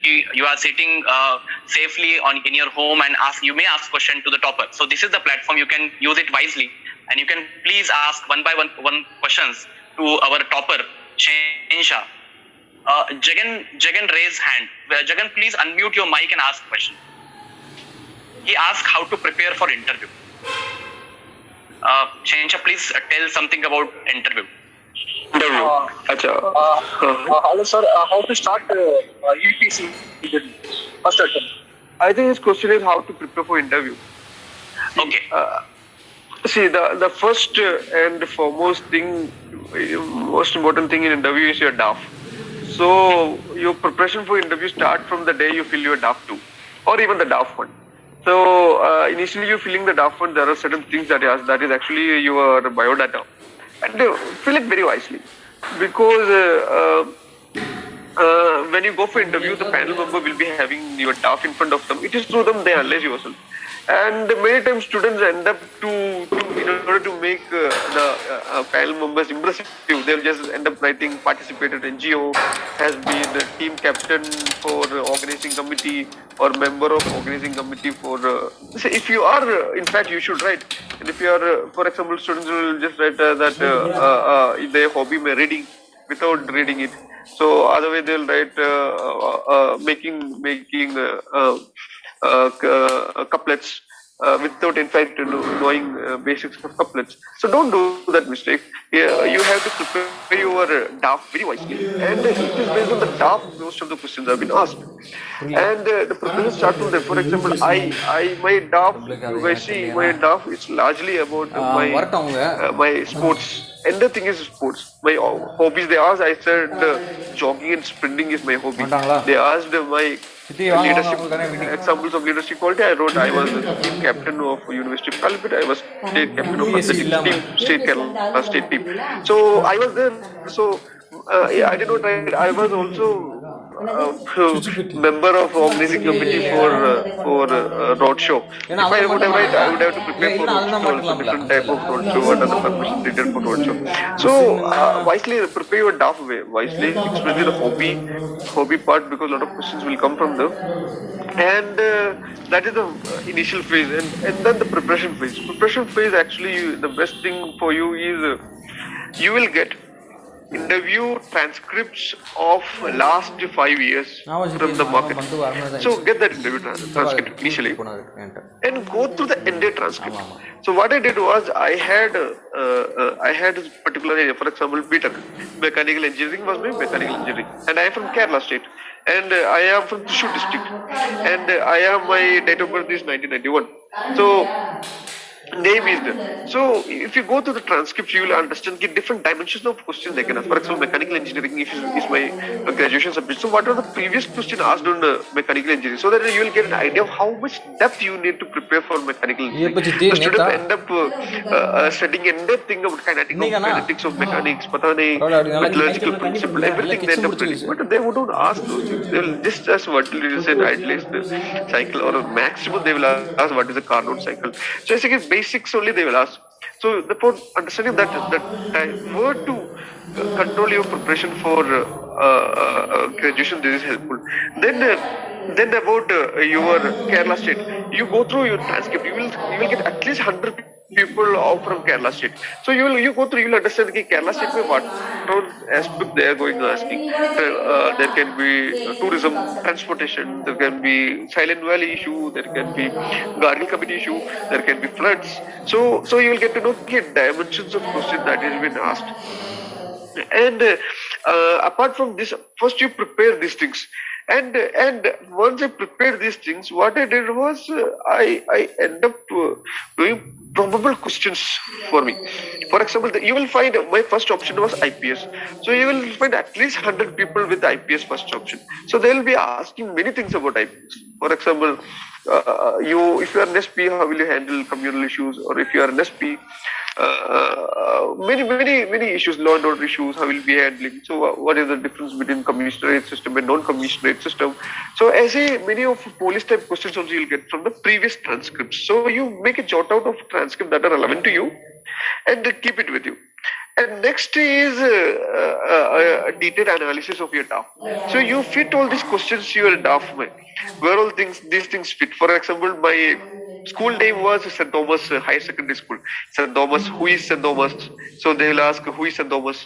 you are sitting safely in your home, and you may ask question to the topper. So this is the platform. You can use it wisely, and you can please ask one by one questions to our topper, Shensha. Jagan raise hand. Jagan, please unmute your mic and ask question. He asked how to prepare for interview. Shensha, please tell something about interview. Hello sir, how to start UPC first attempt? I think his question is how to prepare for interview. Okay. See, the first and foremost thing, most important thing in interview is your DAF. So your preparation for interview start from the day you fill your DAF 2 or even the DAF 1. So initially you filling the DAF 1, there are certain things that is actually your biodata, and fill it very wisely, because when you go for interview, the panel member will be having your DAF in front of them. It is through them they analyze yourself. And many times students end up in order to make the panel members impressive, they'll just end up writing participated NGO, has been a team captain for organizing committee or member of organizing committee for. If you are, in fact, you should write. And if you are, for example, students will just write that if their hobby may reading without reading it. So other way they'll write making couplets without in fact knowing basics of couplets. So don't do that mistake. You have to prepare your DAF very wisely, and it is based on the DAF most of the questions have been asked. And the preparation starts from there. For example, my DAF is largely about my sports. And the thing is sports. My hobbies, they asked, I said jogging and sprinting is my hobby. They asked my leadership, examples of leadership quality. I wrote I was the team captain of University of Calcutta. I was state captain of the state Kerala state team. So I was there. So I did not write. I was also member of organizing committee for roadshow. If I would have write, I would have to prepare for roadshow, different type of roadshow, what are the permission needed for roadshow. So wisely prepare your DAF way, wisely explain the hobby part, because a lot of questions will come from them. And that is the initial phase, and then the preparation phase. Preparation phase, actually the best thing for you is you will get interview transcripts of last 5 years from the market. So get that interview transcript initially and go through the entire transcript. So what I did was I had a particular area, for example, BTech, mechanical engineering was my mechanical engineering, and I am from Kerala state, and I am from Thrissur district, and my date of birth is 1991. So name is there. So if you go to the transcripts, you will understand the different dimensions of questions they can ask. For example, mechanical engineering is my graduation subject. So what are the previous questions asked on mechanical engineering? So that you will get an idea of how much depth you need to prepare for mechanical engineering. The students end up studying in-depth thing about kinetics of mechanics, metallurgical principle, everything they end up reading. But they wouldn't ask those things. They will just ask what is an idealized cycle, or maximum they will ask what is a Carnot cycle. So basically basics only they will ask. So therefore, understanding that where to control your preparation for graduation, this is helpful. Then about your Kerala state, you go through your transcript. You will get at least 100 people out from Kerala state. So you go through, you will understand that Kerala state में what aspect they are going to asking. There can be tourism, transportation. There can be Silent Valley issue. There can be Gargil committee issue. There can be floods. So you will get to know the dimensions of questions that has been asked. And apart from this, first you prepare these things. And once I prepared these things, what I did was I end up doing probable questions for me. For example, you will find my first option was IPS. So you will find at least 100 people with IPS first option. So they will be asking many things about IPS. For example, if you are an SP, how will you handle communal issues? Or if you are an SP, many issues, law and order issues, how will you be handling? So what is the difference between commissionerate system and non-commissionerate system? So as many of police type questions also you'll get from the previous transcripts. So you make a jot out of transcript that are relevant to you, and keep it with you. And next is a detailed analysis of your DAF. So you fit all these questions to your DAF. Where all these things fit. For example, my school name was St. Thomas Higher Secondary School. St. Thomas, who is St. Thomas? So they will ask who is St. Thomas,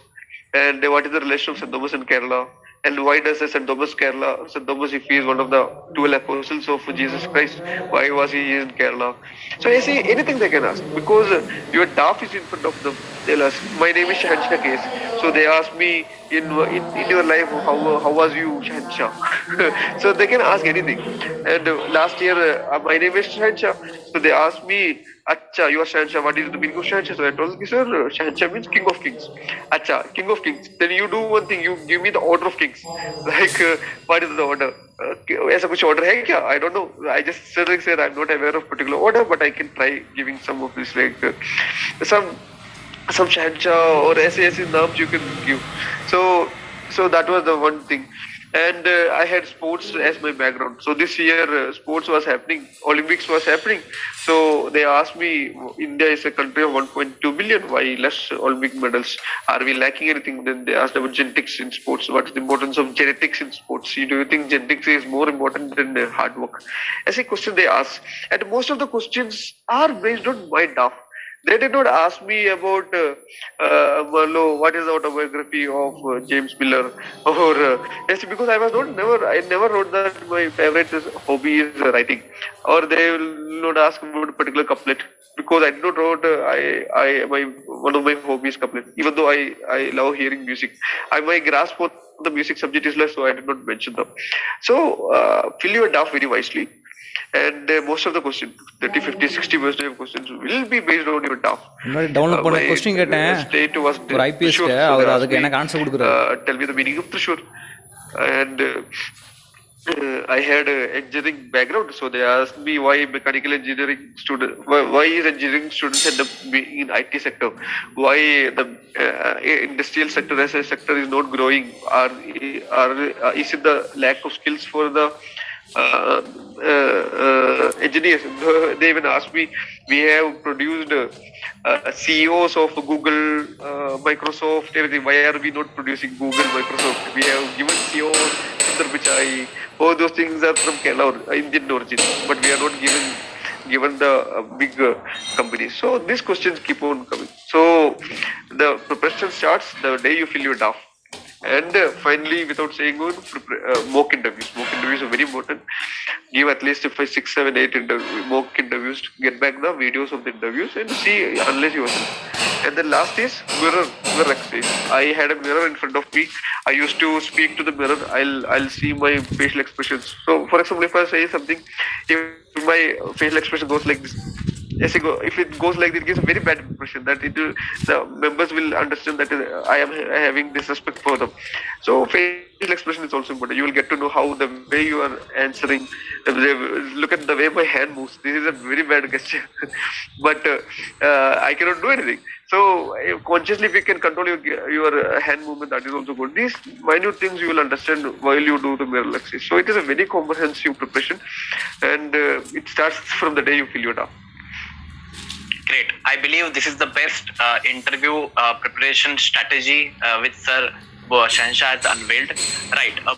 and what is the relation of St. Thomas and Kerala, and why does St. Thomas Kerala? St. Thomas, if he is one of the 12 apostles of Jesus Christ, why was he in Kerala? So I see anything they can ask because your DAF is in front of them. They'll ask, my name is Shahanshah Case. So they ask me in your life, how was you, Shahanshah? So they can ask anything. And last year, my name is Shahanshah. So they asked me, Acha, you are Shahanshah. What is the meaning of Shahanshah? So I told them, sir, Shahanshah means King of Kings. Acha, King of Kings. Then you do one thing. You give me the order of kings. Like, what is the order? ऐसा कुछ order है क्या? I don't know. I just said I'm not aware of particular order, but I can try giving some of this, like some Shahanshah or ऐसे names you can give. So that was the one thing. And I had sports as my background. So this year sports was happening, Olympics was happening. So they asked me, India is a country of 1.2 billion. Why less Olympic medals? Are we lacking anything? Then they asked about genetics in sports. What is the importance of genetics in sports? Do you think genetics is more important than hard work? As a question they ask. And most of the questions are based on my DAF. They did not ask me about Merlot, what is the autobiography of James Miller, or yes, because I never wrote that my favorite hobby is writing, or they will not ask about a particular couplet because I did not wrote one of my hobbies couplet. Even though I love hearing music, my grasp on the music subject is less, so I did not mention them. So fill your DAF very wisely. And most of the questions, 30, 50, 60% of questions will be based on your DAF. Download பண்ண question கேட்டேன் State was ஒரு IPS அவர் அதுக்கு எனக்கு answer கொடுக்குறாரு. Tell me the meaning of Trishur. And I had engineering background, so they asked me why mechanical engineering student, why is engineering students end up being in IT sector, why the industrial sector as a sector is not growing, is it the lack of skills for the engineers? They even asked me, we have produced CEOs of Google, Microsoft, everything. Why are we not producing Google, Microsoft? We have given CEOs, Sundar Pichai, all those things are from Kerala, Indian origin, but we are not given the big companies. So these questions keep on coming. So the preparation starts the day you fill your DAF. And finally, without saying more, mock interviews. Mock interviews are very important. Give at least 5, 6, 7, 8 mock interviews. Get back the videos of the interviews and see, analyze yourself. And then last is mirror exercise. I had a mirror in front of me. I used to speak to the mirror. I'll see my facial expressions. So, for example, if I say something, if my facial expression goes like this, if it goes like this, it gives a very bad impression that the members will understand that I am having disrespect for them. So facial expression is also important. You will get to know how the way you are answering. Look at the way my hand moves. This is a very bad gesture, but I cannot do anything. So consciously, if you can control your hand movement, that is also good. These minute things you will understand while you do the mirror exercise. So it is a very comprehensive preparation, and it starts from the day you fill your DAF. Great. I believe this is the best interview preparation strategy which Sir Shahanshah has unveiled. Right.